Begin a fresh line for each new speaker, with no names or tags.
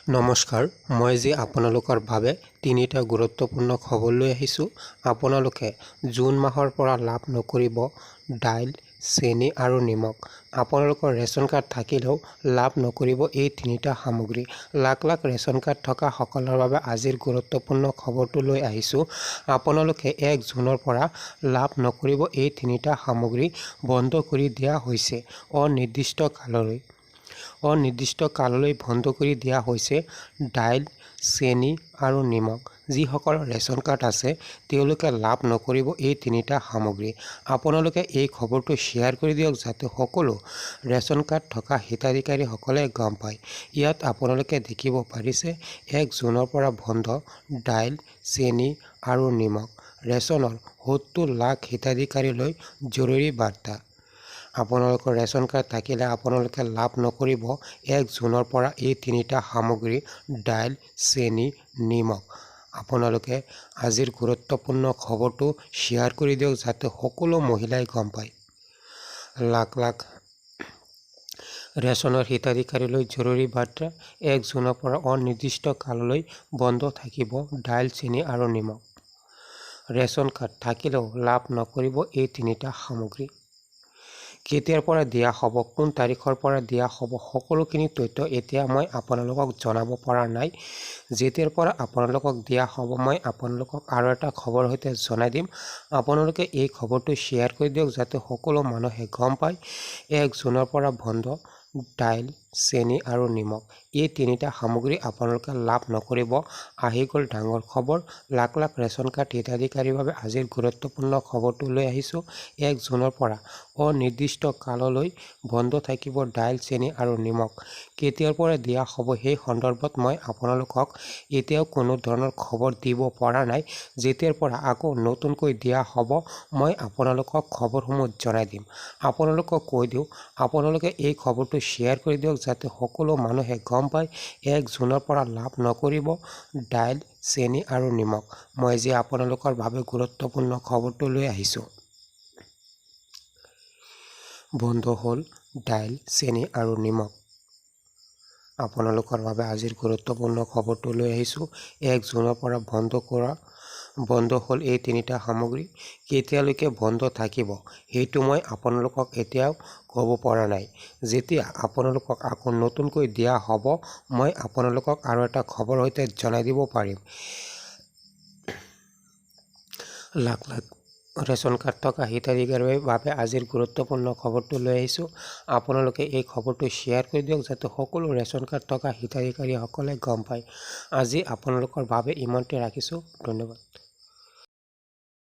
নমস্কাৰ, মই আজি আপোনালোকৰ বাবে তিনিটা গুৰুত্বপূৰ্ণ খবৰ লৈ আহিছোঁ। আপোনালোকে জুন মাহৰ পৰা লাভ নকৰিব দাইল, চেনি আৰু নিমখ। আপোনালোকৰ ৰেচন কাৰ্ড থাকিলেও লাভ নকৰিব এই তিনিটা সামগ্ৰী। লাখ লাখ ৰেচন কাৰ্ড থকা সকলৰ বাবে আজিৰ গুৰুত্বপূৰ্ণ খবৰটো লৈ আহিছোঁ। আপোনালোকে 1 জুনৰ পৰা লাভ নকৰিব এই তিনিটা সামগ্ৰী বন্ধ কৰি দিয়া হৈছে। অনিৰ্দিষ্ট কাললৈ বন্ধ কৰি দিয়া হৈছে দাইল, চেনি আৰু নিমখ। যিসকলৰ ৰেচন কাৰ্ড আছে তেওঁলোকে লাভ নকৰিব এই তিনিটা সামগ্ৰী। আপোনালোকে এই খবৰটো শ্বেয়াৰ কৰি দিয়ক যাতে সকলো ৰেচন কাৰ্ড থকা হিতাধিকাৰীসকলে গম পায়। ইয়াত আপোনালোকে দেখিব পাৰিছে 1 জুনৰ পৰা বন্ধ দাইল, চেনি আৰু নিমখ। ৰেচনৰ 70 লাখ হিতাধিকাৰীলৈ জৰুৰী বাৰ্তা। আপোনালোকৰ ৰেচন কাৰ্ড থাকিলে আপোনালোকে লাভ নকৰিব 1 জুনৰ পৰা এই তিনিটা সামগ্ৰী দাইল, চেনি, নিমখ। আপোনালোকে আজিৰ গুৰুত্বপূৰ্ণ খবৰটো শ্বেয়াৰ কৰি দিয়ক যাতে সকলো মহিলাই গম পায়। লাখ লাখ ৰেচনৰ হিতাধিকাৰীলৈ জৰুৰী বাৰ্তা। 1 জুনৰ পৰা অনিৰ্দিষ্ট কাললৈ বন্ধ থাকিব দাইল, চেনি আৰু নিমখ। ৰেচন কাৰ্ড থাকিলেও লাভ নকৰিব এই তিনিটা সামগ্ৰী। কেতিয়াৰ পৰা দিয়া হ'ব, কোন তাৰিখৰ পৰা দিয়া হ'ব, সকলোখিনি তথ্য এতিয়া মই আপোনালোকক জনাব পৰা নাই। যেতিয়াৰ পৰা আপোনালোকক দিয়া হ'ব মই আপোনালোকক আৰু এটা খবৰ সৈতে জনাই দিম। আপোনালোকে এই খবৰটো শ্বেয়াৰ কৰি দিয়ক যাতে সকলো মানুহে গম পায়। 1 জুনৰ পৰা বন্ধ দাইল, চেনি আৰু নিমখ। এই তিনিটা সামগ্ৰী আপোনালোকে লাভ নকৰিব। আহি গ'ল ডাঙৰ খবৰ। লাখ লাখ ৰেচন কাৰ্ড হিতাধিকাৰীৰ বাবে আজিৰ গুৰুত্বপূৰ্ণ খবৰটো লৈ আহিছোঁ। 1 জুনৰ পৰা অনিৰ্দিষ্ট কাললৈ বন্ধ থাকিব দাইল, চেনি আৰু নিমখ। কেতিয়াৰ পৰা দিয়া হ'ব সেই সন্দৰ্ভত মই আপোনালোকক এতিয়াও কোনো ধৰণৰ খবৰ দিব পৰা নাই। যেতিয়াৰ পৰা আকৌ নতুনকৈ দিয়া হ'ব মই আপোনালোকক খবৰসমূহ জনাই দিম। আপোনালোকক কৈ দিওঁ আপোনালোকে এই খবৰটো শ্বেয়াৰ কৰি দিয়ক যাতে সকলো মানুহে গম পায় 1 জুনৰ পৰা লাভ নকৰিব দাইল, চেনি আৰু নিমখ। মই আজি আপোনালোকৰ বাবে গুৰুত্বপূৰ্ণ খবৰটো লৈ আহিছোঁ। বন্ধ হ'ল দাইল, চেনি আৰু নিমখ। আপোনালোকৰ বাবে আজিৰ গুৰুত্বপূৰ্ণ খবৰটো লৈ আহিছোঁ। 1 জুনৰ পৰা বন্ধ হ'ল এই তিনিটা সামগ্ৰী। কেতিয়ালৈকে বন্ধ থাকিব সেইটো মই আপোনালোকক এতিয়াও ক'ব পৰা নাই। যেতিয়া আপোনালোকক আকৌ নতুনকৈ দিয়া হ'ব মই আপোনালোকক আৰু এটা খবৰ সৈতে জনাই দিব পাৰিম। লাখ লাখ ৰেচন কাৰ্ড থকা হিতাধিকাৰীৰ বাবে আজিৰ গুৰুত্বপূৰ্ণ খবৰটো লৈ আহিছোঁ। আপোনালোকে এই খবৰটো শ্বেয়াৰ কৰি দিয়ক যাতে সকলো ৰেচন কাৰ্ড থকা হিতাধিকাৰীসকলে গম পায়। আজি আপোনালোকৰ বাবে ইমানতে ৰাখিছোঁ। ধন্যবাদ।